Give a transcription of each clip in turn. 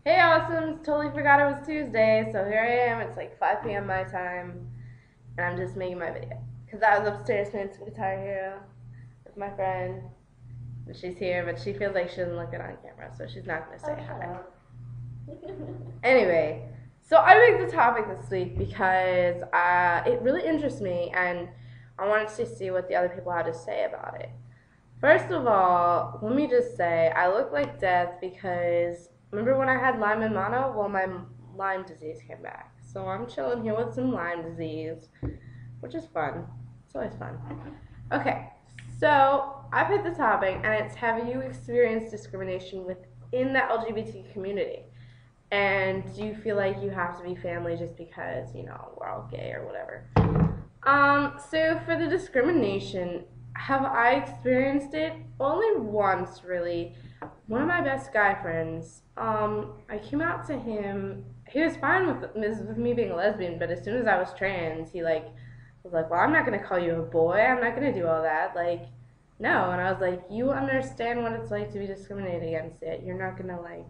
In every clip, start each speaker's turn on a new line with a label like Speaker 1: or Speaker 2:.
Speaker 1: Hey, Awesome! Totally forgot it was Tuesday, so here I am. It's like 5 p.m. my time, and I'm just making my video. Because I was upstairs playing some Guitar Hero with my friend, and she's here, but she feels like she doesn't look good on camera, so she's not going to say
Speaker 2: Shut
Speaker 1: hi.
Speaker 2: up.
Speaker 1: Anyway, so I picked the topic this week because it really interests me, and I wanted to see what the other people had to say about it. First of all, let me just say, I look like death because remember when I had Lyme and mono? Well, my Lyme disease came back. So I'm chilling here with some Lyme disease, which is fun. It's always fun. Okay, so I picked the topic, and it's have you experienced discrimination within the LGBT community? And do you feel like you have to be family just because, we're all gay or whatever? So for the discrimination, have I experienced it? Only once, really. One of my best guy friends, I came out to him. He was fine with me being a lesbian, but as soon as I was trans, he was like, "Well, I'm not gonna call you a boy. I'm not gonna do all that." Like, no. And I was like, "You understand what it's like to be discriminated against. It. You're not gonna like."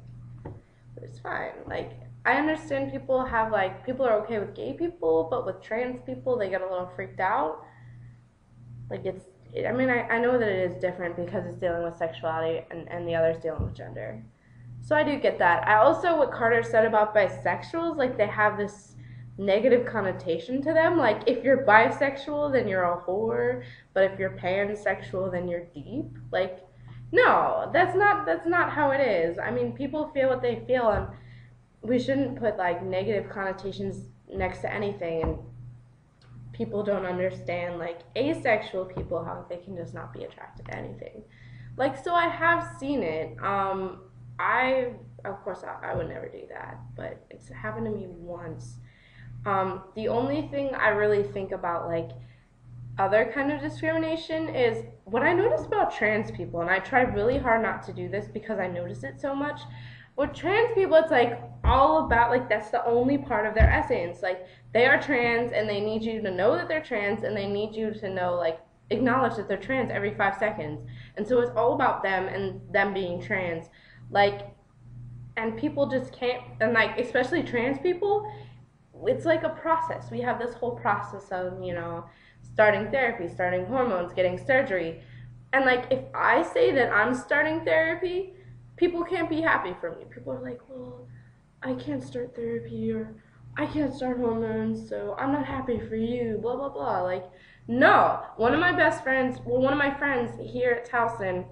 Speaker 1: But it's fine. Like, I understand people are okay with gay people, but with trans people, they get a little freaked out. Like, I know that it is different because it's dealing with sexuality and the other's dealing with gender. So I do get that. I also, what Carter said about bisexuals, like, they have this negative connotation to them. Like, if you're bisexual, then you're a whore, but if you're pansexual, then you're deep. Like, no, that's not how it is. I mean, people feel what they feel, and we shouldn't put like negative connotations next to anything. And people don't understand like asexual people how they can just not be attracted to anything. Like, so I have seen it. I of course I would never do that, but it's happened to me once. The only thing I really think about like other kind of discrimination is what I notice about trans people, and I try really hard not to do this because I notice it so much. With trans people, it's like all about like that's the only part of their essence. Like, they are trans, and they need you to know that they're trans, and they need you to know like acknowledge that they're trans every 5 seconds. And so it's all about them and them being trans. Like, and people just can't, and like especially trans people, it's like a process. We have this whole process of, starting therapy, starting hormones, getting surgery. And like if I say that I'm starting therapy, people can't be happy for me. People are like, "Well, I can't start therapy or I can't start hormones, so I'm not happy for you." Blah blah blah. Like, no. One of my friends here at Towson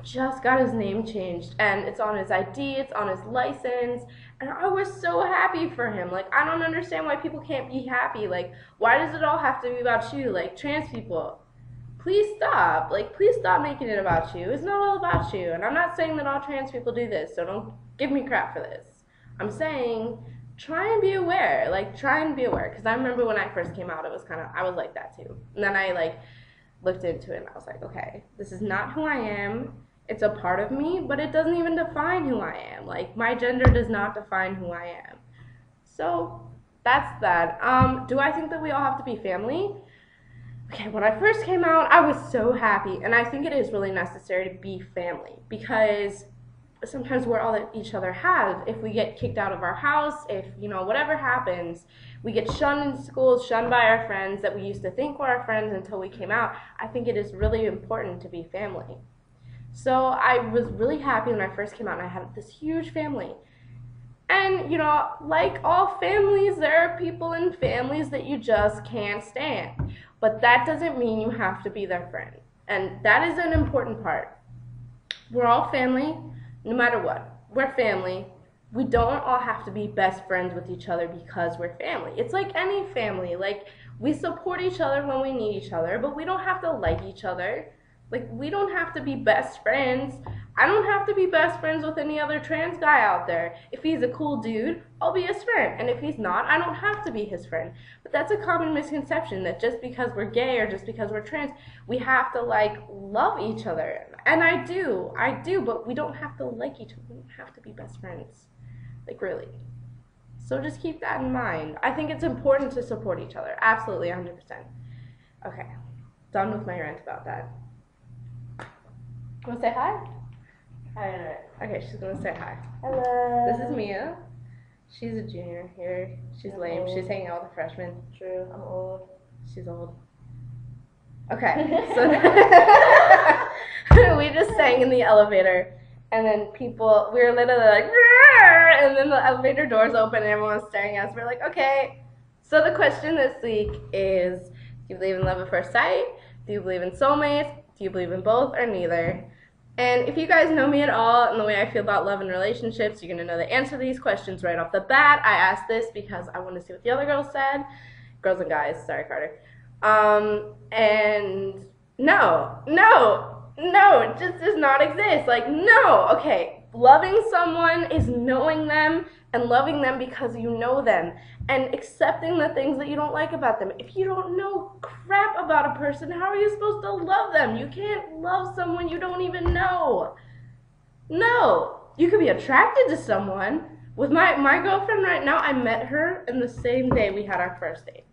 Speaker 1: just got his name changed, and it's on his ID, it's on his license, and I was so happy for him. Like, I don't understand why people can't be happy. Like, why does it all have to be about you? Like, trans people, please stop. Like, please stop making it about you. It's not all about you. And I'm not saying that all trans people do this, so don't give me crap for this. I'm saying try and be aware. Like, try and be aware. Because I remember when I first came out, I was like that too. And then I, like, looked into it and I was like, okay, this is not who I am. It's a part of me, but it doesn't even define who I am. Like, my gender does not define who I am. So that's that. Do I think that we all have to be family? Okay, when I first came out, I was so happy, and I think it is really necessary to be family because sometimes we're all that each other have. If we get kicked out of our house, if whatever happens, we get shunned in school, shunned by our friends that we used to think were our friends until we came out. I think it is really important to be family. So I was really happy when I first came out and I had this huge family. And, like all families, there are people in families that you just can't stand. But that doesn't mean you have to be their friend. And that is an important part. We're all family, no matter what. We're family. We don't all have to be best friends with each other because we're family. It's like any family. Like, we support each other when we need each other, but we don't have to like each other. Like, we don't have to be best friends. I don't have to be best friends with any other trans guy out there. If he's a cool dude, I'll be his friend. And if he's not, I don't have to be his friend. But that's a common misconception that just because we're gay or just because we're trans, we have to, like, love each other. And I do, but we don't have to like each other. We don't have to be best friends. Like, really. So just keep that in mind. I think it's important to support each other. Absolutely, 100%. Okay, done with my rant about that. Want to say hi?
Speaker 2: Alright.
Speaker 1: Okay, she's gonna say hi.
Speaker 2: Hello.
Speaker 1: This is Mia. She's a junior here. She's lame.
Speaker 2: old.
Speaker 1: She's hanging out with a freshman.
Speaker 2: True, I'm old.
Speaker 1: She's old. Okay, so we just sang in the elevator, and then we were literally like, "Rrr!" And then the elevator doors open, and everyone was staring at us. We're like, okay. So the question this week is, do you believe in love at first sight? Do you believe in soulmates? Do you believe in both or neither? And if you guys know me at all and the way I feel about love and relationships, you're going to know the answer to these questions right off the bat. I asked this because I want to see what the other girls said. Girls and guys, sorry, Carter. And no, it just does not exist. Like, no, okay, loving someone is knowing them and loving them because you know them and accepting the things that you don't like about them. If you don't know crap about a person, how are you supposed to love them? You can't love someone you don't even know. No, you could be attracted to someone. With my girlfriend right now, I met her in the same day we had our first date.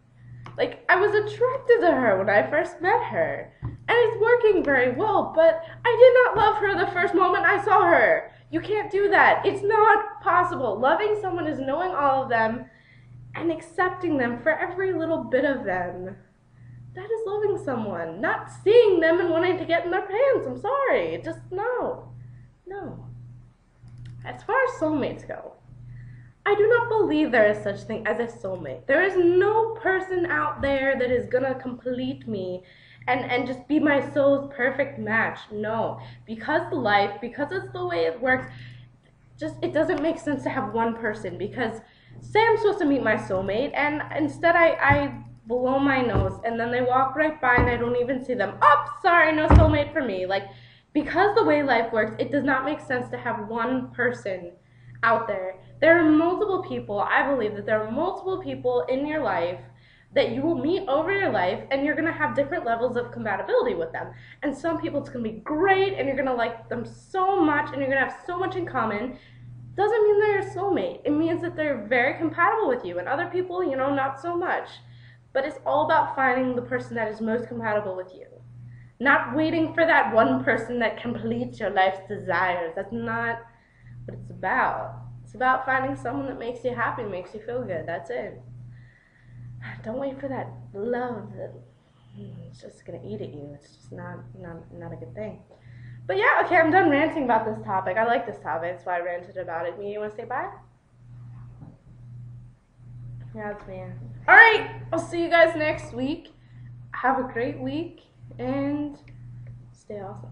Speaker 1: Like, I was attracted to her when I first met her. And it's working very well, but I did not love her the first moment I saw her. You can't do that. It's not possible. Loving someone is knowing all of them and accepting them for every little bit of them. That is loving someone. Not seeing them and wanting to get in their pants. I'm sorry. Just no. No. As far as soulmates go, I do not believe there is such thing as a soulmate. There is no person out there that is gonna complete me and just be my soul's perfect match. No. Because it's the way it works, just it doesn't make sense to have one person, because say I'm supposed to meet my soulmate and instead I blow my nose and then they walk right by and I don't even see them. Oh, sorry, no soulmate for me. Like, because the way life works, it does not make sense to have one person out there. There are multiple people. I believe that there are multiple people in your life that you will meet over your life, and you're going to have different levels of compatibility with them. And some people, it's going to be great, and you're going to like them so much, and you're going to have so much in common. Doesn't mean they're your soulmate. It means that they're very compatible with you, and other people, not so much. But it's all about finding the person that is most compatible with you. Not waiting for that one person that completes your life's desires. That's not what it's about. It's about finding someone that makes you happy, makes you feel good. That's it. Don't wait for that love that it's just gonna eat at you. It's just not a good thing. But yeah, okay, I'm done ranting about this topic. I like this topic, that's why I ranted about it. You wanna say bye? Yeah, it's me. Alright, I'll see you guys next week. Have a great week and stay awesome.